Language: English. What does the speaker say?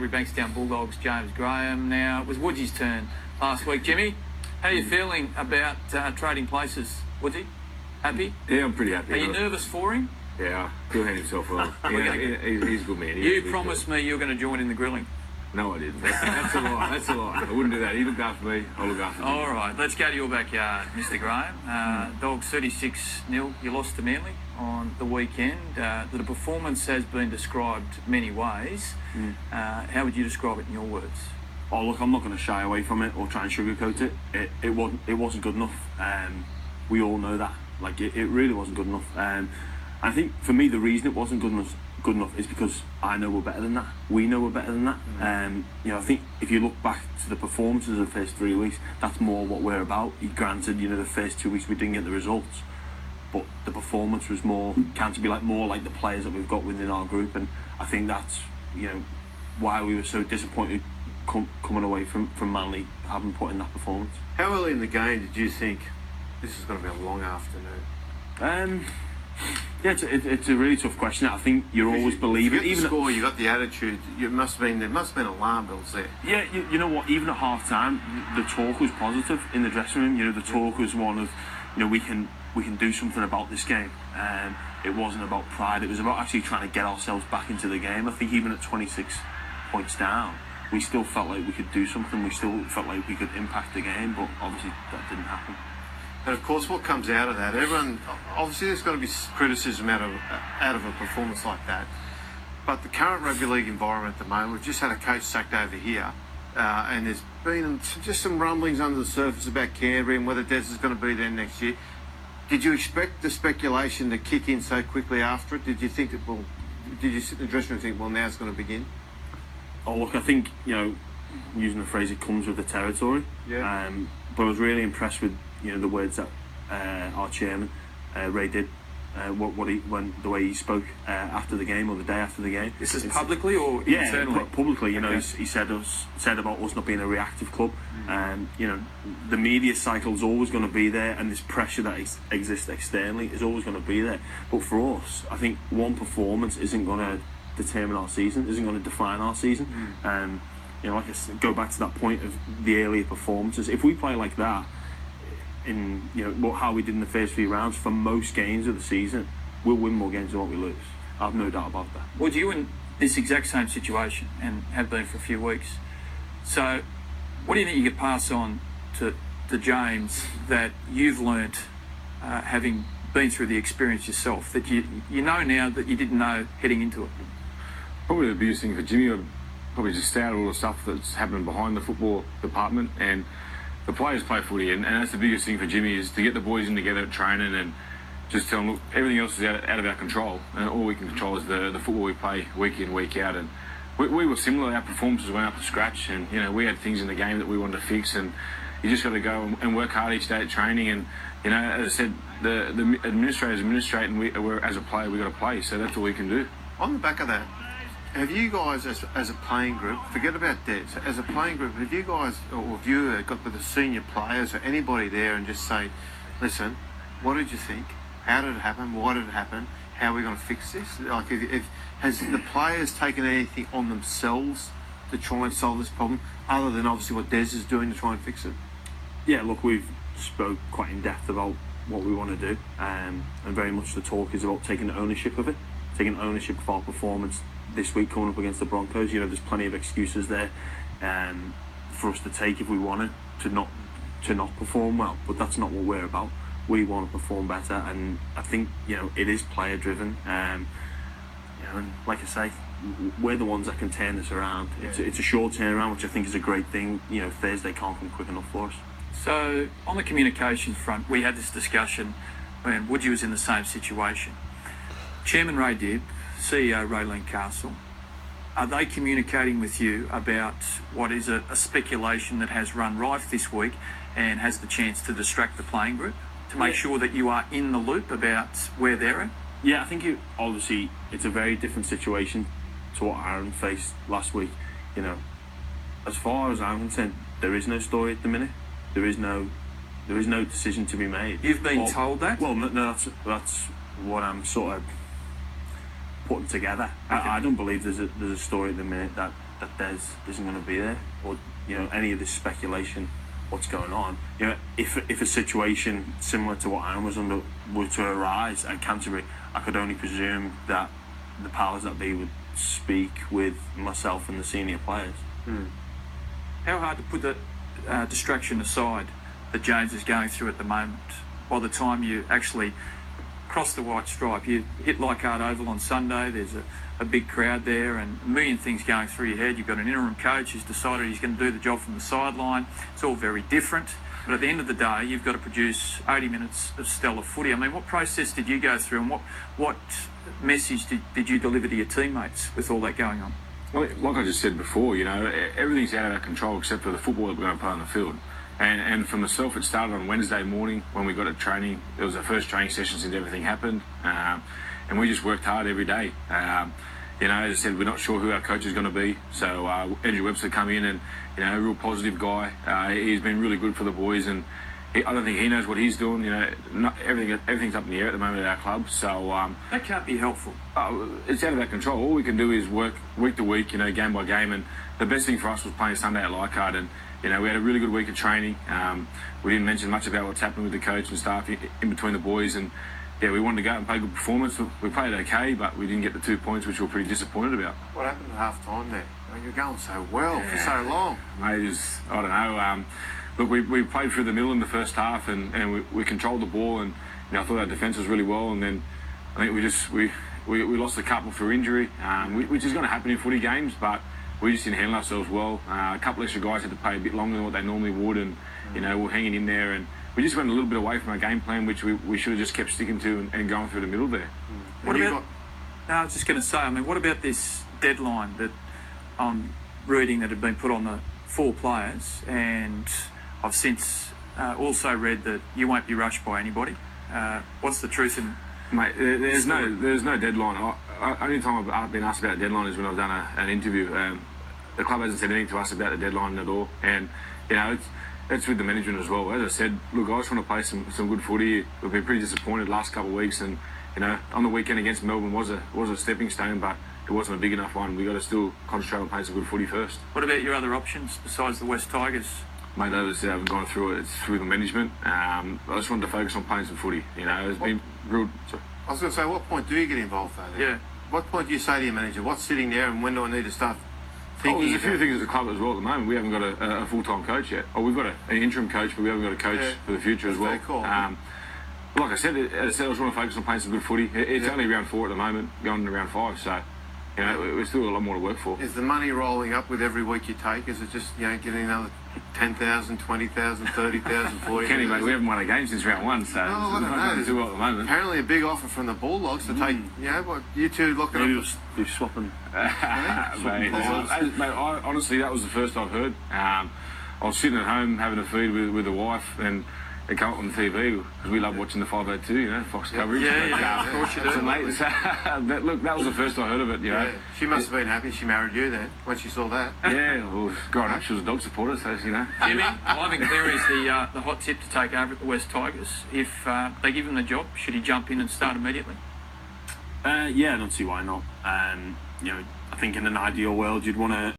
Bankstown Bulldogs, James Graham. Now, it was Woodsy's turn last week. Jimmy, how are you feeling about trading places? Woodsy, happy? Yeah, I'm pretty happy. Are you nervous for him? Yeah, he'll hand himself well. He's a good man. You promised me you were going to join in the grilling. No, I didn't. That's a lie. That's a lie. I wouldn't do that. He looked after me. I'll look after him. All right, let's go to your backyard, Mr. Graham. Dogs 36-0. You lost to Manly on the weekend. The performance has been described many ways. How would you describe it in your words? Oh, look, I'm not going to shy away from it or try and sugarcoat it. It wasn't good enough. We all know that. Like, it really wasn't good enough. I think for me the reason it wasn't good enough is because I know we're better than that. We know we're better than that. I think if you look back to the performances of the first 3 weeks, that's more what we're about. Granted, the first 2 weeks we didn't get the results, but the performance was more like the players that we've got within our group, and I think that's why we were so disappointed coming away from Manly having put in that performance. How early in the game did you think this is going to be a long afternoon? Yeah, it's a really tough question. I think you're always believing. Even the score, you got the attitude. There must have been alarm bells there. Yeah, you know what? Even at half time, the talk was positive in the dressing room. The talk was one of, we can do something about this game. It wasn't about pride. It was about actually trying to get ourselves back into the game. I think even at 26 points down, we still felt like we could do something. We still felt like we could impact the game, but obviously that didn't happen. And of course, what comes out of that, obviously there's going to be criticism out of a performance like that. But the current rugby league environment at the moment, we've just had a coach sacked over here, and there's been just some rumblings under the surface about Canterbury and whether Des is going to be there next year. Did you expect the speculation to kick in so quickly after it? Did you think did you sit in the dressing room and think, well, now it's going to begin? Oh, look, I think, using the phrase, it comes with the territory. Yeah. But I was really impressed with the words that our chairman Ray did, the way he spoke after the game or the day after the game. This is publicly or internally? Yeah, publicly. Okay. He said about us not being a reactive club, and the media cycle is always going to be there, and this pressure that exists externally is always going to be there. But for us, I think one performance isn't going to determine our season, isn't going to define our season. Like I said, go back to that point of the earlier performances. If we play like that in how we did in the first few rounds for most games of the season, we'll win more games than what we lose. I have no doubt about that. Well, you in this exact same situation and have been for a few weeks. So, what do you think you could pass on to James that you've learnt, having been through the experience yourself, that you know now that you didn't know heading into it? Probably the biggest thing for Jimmy would probably just stay out of all the stuff that's happening behind the football department, and the players play footy, and that's the biggest thing for Jimmy, is to get the boys in together at training and just tell them, look, everything else is out of our control, and all we can control is the football we play week in, week out. And we were similar. Our performances went up to scratch, and we had things in the game that we wanted to fix, and you just got to go and work hard each day at training. And as I said, the administrators administrate, and we're, as a player, we got to play. So that's all we can do. On the back of that, have you guys, as a playing group, forget about Des, as a playing group, have you guys, or have you got with the senior players or anybody there and just say, listen, what did you think? How did it happen? Why did it happen? How are we going to fix this? Like, has the players taken anything on themselves to try and solve this problem, other than obviously what Des is doing to try and fix it? Yeah, look, we've spoke quite in depth about what we want to do, and very much the talk is about taking ownership of it, taking ownership of our performance this week coming up against the Broncos. There's plenty of excuses there for us to take if we wanted to not perform well, but that's not what we're about. We want to perform better, and I think it is player driven. And like I say, we're the ones that can turn this around. It's a short turnaround, which I think is a great thing. Thursday can't come quick enough for us. So on the communication front, we had this discussion when Woodgy was in the same situation. Chairman Ray Dibb, CEO Raylene Castle, are they communicating with you about what is a speculation that has run rife this week and has the chance to distract the playing group, to make sure that you are in the loop about where they're at? Yeah, I think obviously it's a very different situation to what Aaron faced last week. As far as I'm concerned, there is no story at the minute. There is no decision to be made. You've been told that? Well, no, that's what I'm sort of putting together. Okay. I don't believe there's a story at the minute that that Des isn't going to be there, or any of this speculation, what's going on. If a situation similar to what Aaron was under were to arise at Canterbury, I could only presume that the powers that be would speak with myself and the senior players. How hard to put that distraction aside that James is going through at the moment? By the time you actually cross the white stripe, you hit Leichhardt Oval on Sunday, there's a big crowd there and a million things going through your head. You've got an interim coach who's decided he's going to do the job from the sideline. It's all very different. But at the end of the day, you've got to produce 80 minutes of stellar footy. I mean, what process did you go through, and what message did you deliver to your teammates with all that going on? Well, like I just said before, everything's out of our control except for the football that we're going to play on the field. And for myself, it started on Wednesday morning when we got at training. It was our first training session since everything happened. And we just worked hard every day. As I said, we're not sure who our coach is going to be. So Andrew Webster come in and, a real positive guy. He's been really good for the boys, and I don't think he knows what he's doing. Everything's up in the air at the moment at our club. So that can't be helpful. It's out of our control. All we can do is work week to week, game by game. And the best thing for us was playing Sunday at Leichhardt. And we had a really good week of training. We didn't mention much about what's happened with the coach and staff in between the boys, and we wanted to go out and play a good performance. We played okay, but we didn't get the 2 points, which we were pretty disappointed about. What happened at half time there? You're going so well for so long. Mate, I don't know. Look, we played through the middle in the first half, and we controlled the ball, and I thought our defence was really well, and then I think we lost a couple through injury, which is going to happen in footy games, but we just didn't handle ourselves well. A couple extra guys had to play a bit longer than what they normally would, and we're hanging in there, and we just went a little bit away from our game plan, which we should have just kept sticking to and going through the middle there. What about? No, I was just going to say. I mean, what about this deadline that I'm reading that had been put on the 4 players, and I've since also read that you won't be rushed by anybody. What's the truth in? Mate, there's no deadline. Only time I've been asked about a deadline is when I've done an interview. The club hasn't said anything to us about the deadline at all, and it's with the management as well. As I said, look, I just want to play some good footy. We've been pretty disappointed the last couple of weeks, and on the weekend against Melbourne was a stepping stone, but it wasn't a big enough one. We got to still concentrate on playing some good footy first. What about your other options besides the West Tigers? Mate, as I said, I haven't gone through it. It's through the management. I just wanted to focus on playing some footy. It's been real. Sorry. I was going to say, what point do you get involved though? Yeah. What point do you say to your manager, what's sitting there and when do I need to start thinking? There's a few things at the club as well at the moment. We haven't got a full-time coach yet. We've got an interim coach, but we haven't got a coach for the future as well. Very cool. Like I said, I just want to focus on playing some good footy. It's only round 4 at the moment, going to round 5, so we've still got a lot more to work for. Is the money rolling up with every week you take? Is it just getting another 10,000, 20,000, 30,000, 40,000? Kenny, mate, we haven't won a game since round 1, so I don't know. There's too well at the moment. Apparently a big offer from the Bulldogs to take, what you two looking Maybe at? you're swapping. Mate, honestly, that was the first I've heard. I was sitting at home having a feed with the wife, and it came up on the TV because we love watching the 502, Fox coverage. Yeah, of course you do. Mate, look, that was the first I heard of it, Yeah. She must have been happy she married you then when she saw that. Yeah, well, growing up, she was a dog supporter, so Jimmy, Ivan Cleary is the hot tip to take over at the West Tigers. If they give him the job, should he jump in and start immediately? Yeah, I don't see why not. I think in an ideal world you'd want to